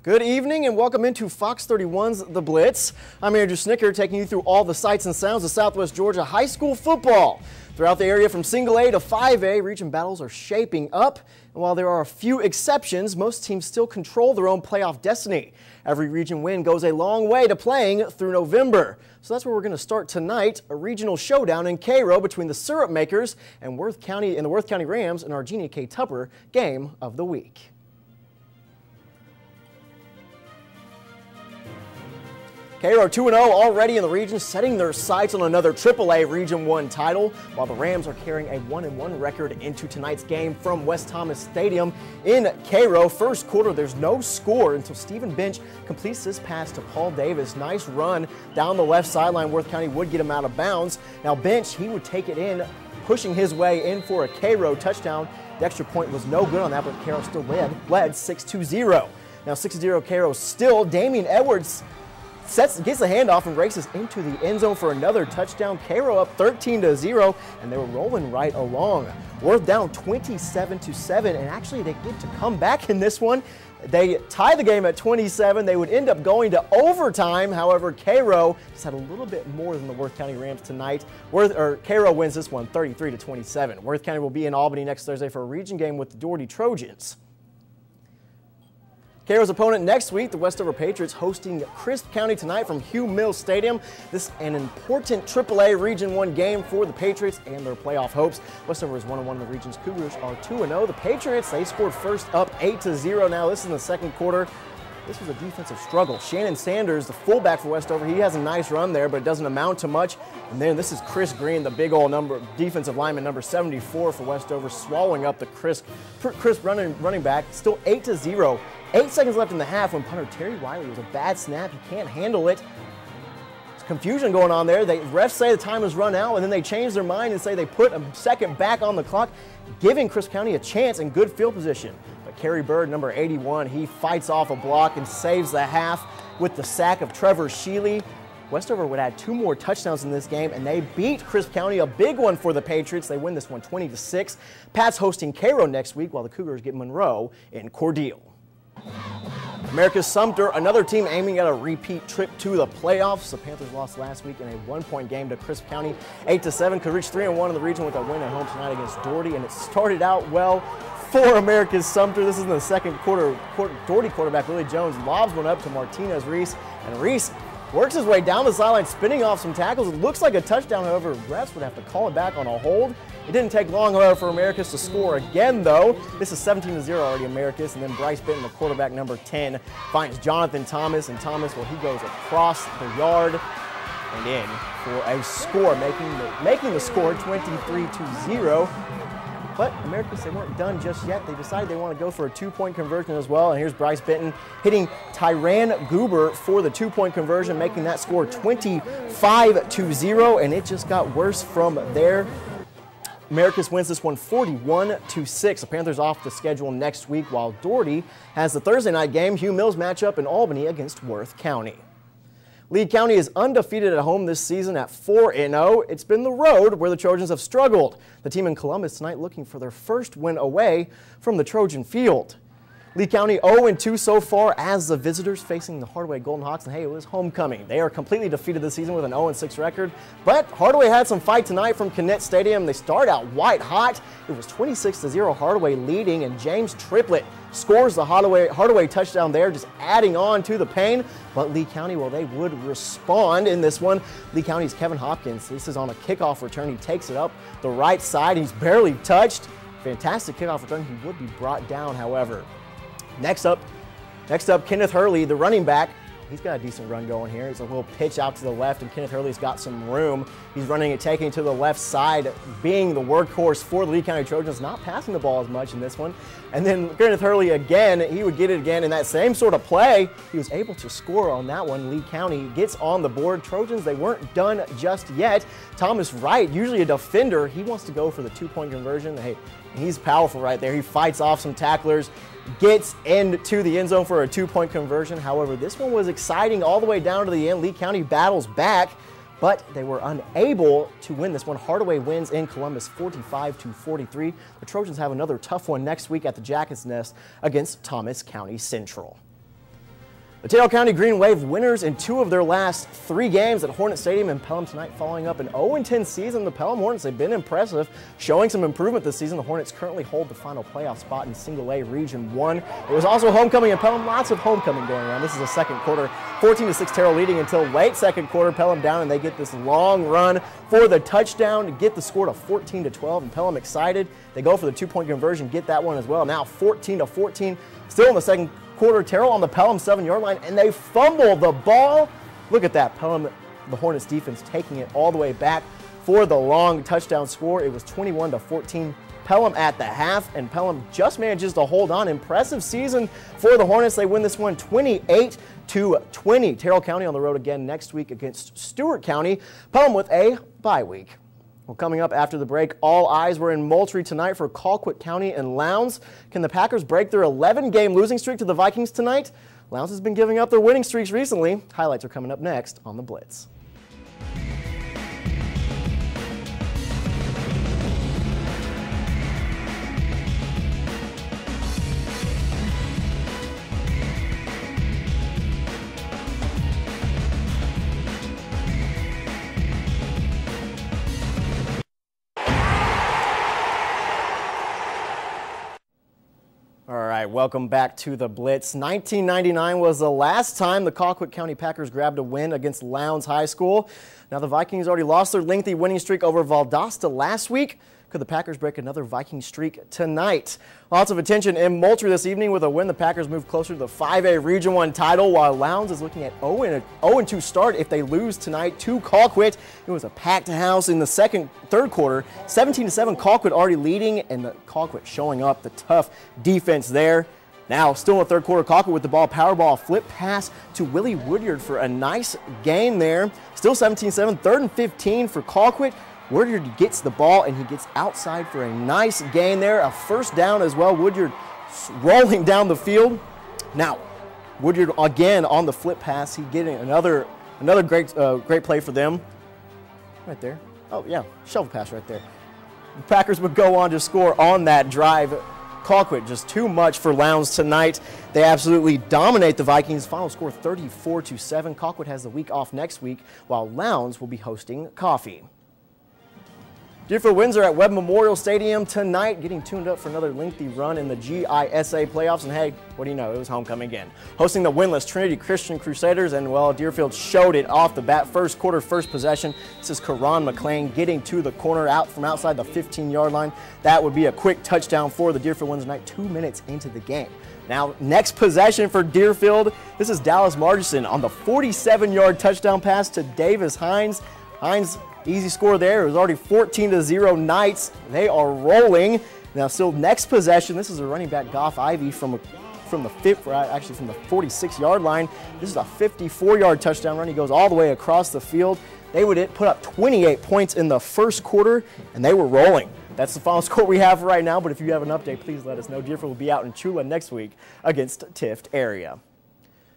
Good evening and welcome into Fox 31's The Blitz. I'm Andrew Snicker taking you through all the sights and sounds of Southwest Georgia high school football. Throughout the area from single A to 5A, region battles are shaping up. And while there are a few exceptions, most teams still control their own playoff destiny. Every region win goes a long way to playing through November. So that's where we're going to start tonight, a regional showdown in Cairo between the Syrup Makers and the Worth County Rams in our Genia K. Tupper Game of the Week. Cairo 2-0 already in the region, setting their sights on another AAA Region 1 title, while the Rams are carrying a 1-1 record into tonight's game from West Thomas Stadium in Cairo. First quarter, there's no score until Stephen Bench completes this pass to Paul Davis. Nice run down the left sideline. Worth County would get him out of bounds. Now Bench, he would take it in, pushing his way in for a Cairo touchdown. The extra point was no good on that, but Cairo still led 6-0. Now 6-0 Cairo still. Damian Edwards gets the handoff and races into the end zone for another touchdown. Cairo up 13-0, and they were rolling right along. Worth down 27-7, and actually they get to come back in this one. They tie the game at 27. They would end up going to overtime. However, Cairo just had a little bit more than the Worth County Rams tonight. Cairo wins this one 33-27. Worth County will be in Albany next Thursday for a region game with the Doherty Trojans. Cairo's opponent next week, the Westover Patriots, hosting Crisp County tonight from Hugh Mills Stadium. This is an important AAA Region 1 game for the Patriots and their playoff hopes. Westover is 1-1 in the region's. Cougars are 2-0. The Patriots, they scored first up 8-0. Now this is in the second quarter. This was a defensive struggle. Shannon Sanders, the fullback for Westover, he has a nice run there, but it doesn't amount to much. And then this is Chris Green, the big old defensive lineman, number 74 for Westover, swallowing up the crisp running back. Still 8-0. 8 seconds left in the half when punter Terry Wiley was a bad snap. He can't handle it. There's confusion going on there. The refs say the time has run out, and then they change their mind and say they put a second back on the clock, giving Crisp County a chance in good field position. But Kerry Bird, number 81, he fights off a block and saves the half with the sack of Trevor Sheely. Westover would add 2 more touchdowns in this game, and they beat Crisp County, a big one for the Patriots. They win this one 20-6. Pat's hosting Cairo next week, while the Cougars get Monroe in Cordele. America's Sumter, another team aiming at a repeat trip to the playoffs. The Panthers lost last week in a 1-point game to Crisp County, 8-7. Could reach 3-1 in the region with a win at home tonight against Doherty, and it started out well for America's Sumter. This is in the second quarter. Doherty quarterback Willie Jones lobs one up to Martinez Reese, and Reese works his way down the sideline, spinning off some tackles. It looks like a touchdown, however, refs would have to call it back on a hold. It didn't take long, however, for Americus to score again, though. This is 17-0 already, Americus, and then Bryce Benton, the quarterback, number 10, finds Jonathan Thomas, and Thomas, well, he goes across the yard and in for a score, making the score 23-0. But Americus, they weren't done just yet. They decided they want to go for a 2-point conversion as well. And here's Bryce Benton hitting Tyran Goober for the 2-point conversion, making that score 25-0. And it just got worse from there. Americus wins this one 41-6. The Panthers off the schedule next week, while Doherty has the Thursday night game, Hugh Mills matchup in Albany against Worth County. Lee County is undefeated at home this season at 4-0. It's been the road where the Trojans have struggled. The team in Columbus tonight looking for their first win away from the Trojan field. Lee County 0-2 so far as the visitors facing the Hardaway Golden Hawks, and hey, it was homecoming. They are completely defeated this season with an 0-6 record, but Hardaway had some fight tonight from Connett Stadium. They start out white hot. It was 26-0 Hardaway leading, and James Triplett scores the Hardaway touchdown there, just adding on to the pain. But Lee County, well, they would respond in this one. Lee County's Kevin Hopkins, this is on a kickoff return. He takes it up the right side. He's barely touched. Fantastic kickoff return. He would be brought down, however. Next up, Kenneth Hurley, the running back. He's got a decent run going here. It's a little pitch out to the left, and Kenneth Hurley's got some room. He's running it, taking it to the left side, being the workhorse for the Lee County Trojans, not passing the ball as much in this one. And then Kenneth Hurley again, he would get it again in that same sort of play. He was able to score on that one. Lee County gets on the board. Trojans, they weren't done just yet. Thomas Wright, usually a defender, he wants to go for the 2-point conversion. Hey, he's powerful right there. He fights off some tacklers, gets into the end zone for a 2-point conversion. However, this one was exciting all the way down to the end. Lee County battles back, but they were unable to win this one. Hardaway wins in Columbus 45-43. The Trojans have another tough one next week at the Jackets Nest against Thomas County Central. The Taylor County Green Wave winners in 2 of their last 3 games at Hornet Stadium in Pelham tonight, following up an 0-10 season. The Pelham Hornets have been impressive, showing some improvement this season. The Hornets currently hold the final playoff spot in Single A Region 1. It was also homecoming in Pelham, lots of homecoming going on. This is the second quarter, 14-6 Terrell leading until late second quarter. Pelham down, and they get this long run for the touchdown to get the score to 14-12. And Pelham excited. They go for the 2-point conversion, get that one as well. Now 14-14, still in the second quarter. Terrell on the Pelham 7-yard line, and they fumble the ball. Look at that. Pelham, the Hornets defense, taking it all the way back for the long touchdown score. It was 21-14 Pelham at the half, and Pelham just manages to hold on. Impressive season for the Hornets. They win this one 28-20. Terrell County on the road again next week against Stewart County. Pelham with a bye week. Well, coming up after the break, all eyes were in Moultrie tonight for Colquitt County and Lowndes. Can the Packers break their 11-game losing streak to the Vikings tonight? Lowndes has been giving up their winning streaks recently. Highlights are coming up next on The Blitz. All right, welcome back to The Blitz. 1999 was the last time the Colquitt County Packers grabbed a win against Lowndes High School. Now the Vikings already lost their lengthy winning streak over Valdosta last week. Could the Packers break another Viking streak tonight? Lots of attention in Moultrie this evening. With a win, the Packers move closer to the 5A Region 1 title, while Lowndes is looking at 0-2 start if they lose tonight to Colquitt. It was a packed house in the third quarter. 17-7, Colquitt already leading, and the Colquitt showing up the tough defense there. Now, still in the third quarter, Colquitt with the ball, power ball, flip pass to Willie Woodyard for a nice gain there. Still 17-7, 3rd and 15 for Colquitt. Woodyard gets the ball, and he gets outside for a nice gain there. A first down as well. Woodyard rolling down the field. Now, Woodyard again on the flip pass. He getting another great play for them. Right there. Oh, yeah, shovel pass right there. The Packers would go on to score on that drive. Colquitt just too much for Lowndes tonight. They absolutely dominate the Vikings. Final score 34-7. Colquitt has the week off next week, while Lowndes will be hosting Coffee. Deerfield Windsor at Webb Memorial Stadium tonight, getting tuned up for another lengthy run in the GISA playoffs. And hey, what do you know, it was homecoming again. Hosting the winless Trinity Christian Crusaders, and well, Deerfield showed it off the bat. First quarter, first possession. This is Karan McLean getting to the corner out from outside the 15-yard line. That would be a quick touchdown for the Deerfield Windsor tonight, 2 minutes into the game. Now, next possession for Deerfield. This is Dallas Margison on the 47-yard touchdown pass to Davis Hines. Hines, easy score there. It was already 14-0 Knights. They are rolling. Now, still next possession. This is a running back, Goff Ivy, from the 46-yard line. This is a 54-yard touchdown run. He goes all the way across the field. They would put up 28 points in the first quarter, and they were rolling. That's the final score we have right now, but if you have an update, please let us know. Deerfield will be out in Chula next week against Tift area.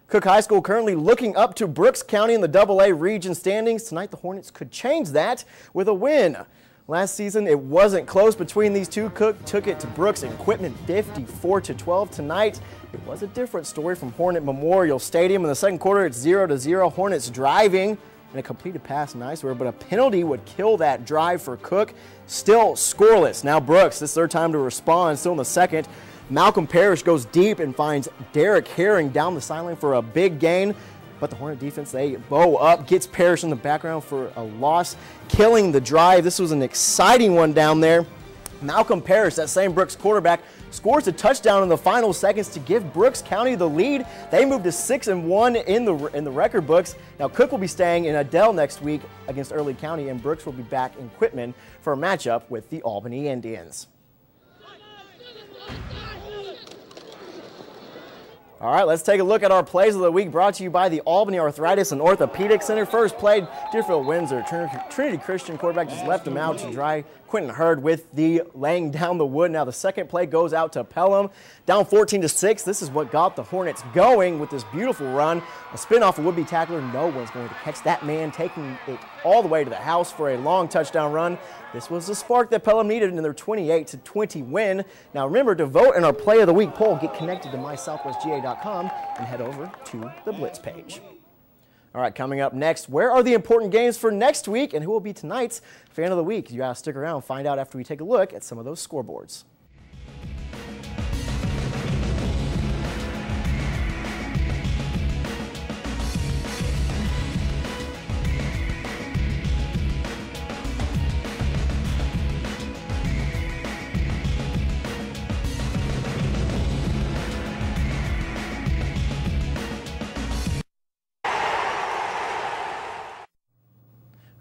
Cook High School currently looking up to Brooks County in the AA region standings. Tonight, the Hornets could change that with a win. Last season, it wasn't close between these two. Cook took it to Brooks in Quitman 54-12. Tonight, it was a different story from Hornet Memorial Stadium. In the second quarter, it's 0-0. Hornets driving, and a completed pass, nice word, but a penalty would kill that drive for Cook. Still scoreless. Now Brooks, this is their time to respond. Still in the second. Malcolm Parrish goes deep and finds Derek Herring down the sideline for a big gain. But the Hornet defense, they bow up, gets Parrish in the background for a loss, killing the drive. This was an exciting one down there. Malcolm Parrish, that same Brooks quarterback, scores a touchdown in the final seconds to give Brooks County the lead. They move to 6-1 in the record books. Now Cook will be staying in Adele next week against Early County, and Brooks will be back in Quitman for a matchup with the Albany Indians. All right, let's take a look at our plays of the week, brought to you by the Albany Arthritis and Orthopedic Center. First played Deerfield Windsor. Trinity Christian quarterback just left him out to dry. Quentin Hurd with the laying down the wood. Now the second play goes out to Pelham. Down 14-6. This is what got the Hornets going with this beautiful run. A spin off a would-be tackler. No one's going to catch that man, taking it all the way to the house for a long touchdown run. This was the spark that Pelham needed in their 28-20 win. Now remember to vote in our Play of the Week poll. Get connected to mysouthwestga.com. WFXLTheBlitz.com and head over to the Blitz page. All right, coming up next, where are the important games for next week and who will be tonight's Fan of the Week? You gotta stick around and find out after we take a look at some of those scoreboards.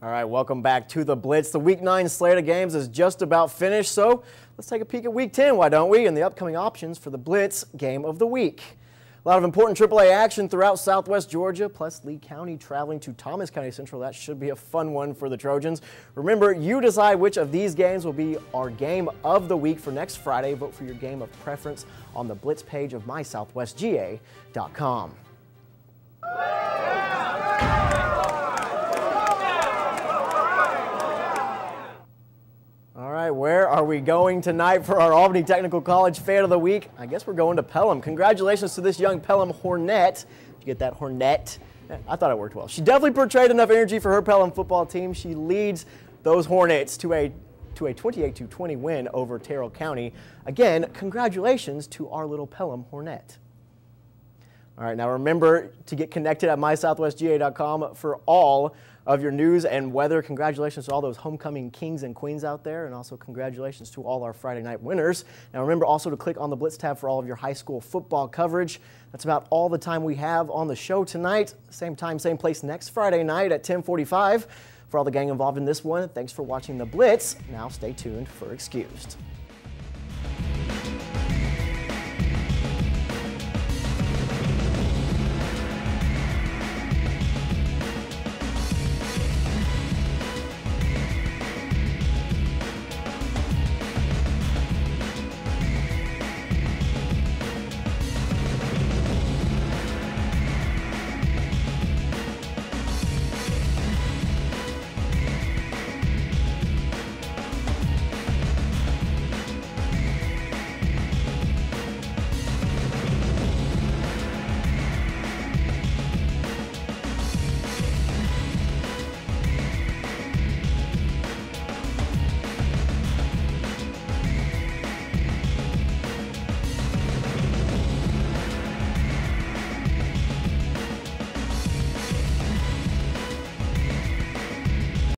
All right, welcome back to the Blitz. The Week 9 slate of games is just about finished, so let's take a peek at Week 10, why don't we, and the upcoming options for the Blitz Game of the Week. A lot of important AAA action throughout Southwest Georgia, plus Lee County traveling to Thomas County Central. That should be a fun one for the Trojans. Remember, you decide which of these games will be our Game of the Week for next Friday. Vote for your game of preference on the Blitz page of mysouthwestga.com. All right, where are we going tonight for our Albany Technical College Fan of the Week? I guess we're going to Pelham. Congratulations to this young Pelham Hornet. Did you get that, Hornet? I thought it worked well. She definitely portrayed enough energy for her Pelham football team. She leads those Hornets to a 28-20 win over Terrell County. Again, congratulations to our little Pelham Hornet. All right, now remember to get connected at mysouthwestga.com for all of your news and weather. Congratulations to all those homecoming kings and queens out there, and also congratulations to all our Friday night winners. Now remember also to click on the Blitz tab for all of your high school football coverage. That's about all the time we have on the show tonight. Same time, same place next Friday night at 10:45. For all the gang involved in this one, thanks for watching the Blitz. Now stay tuned for Excused.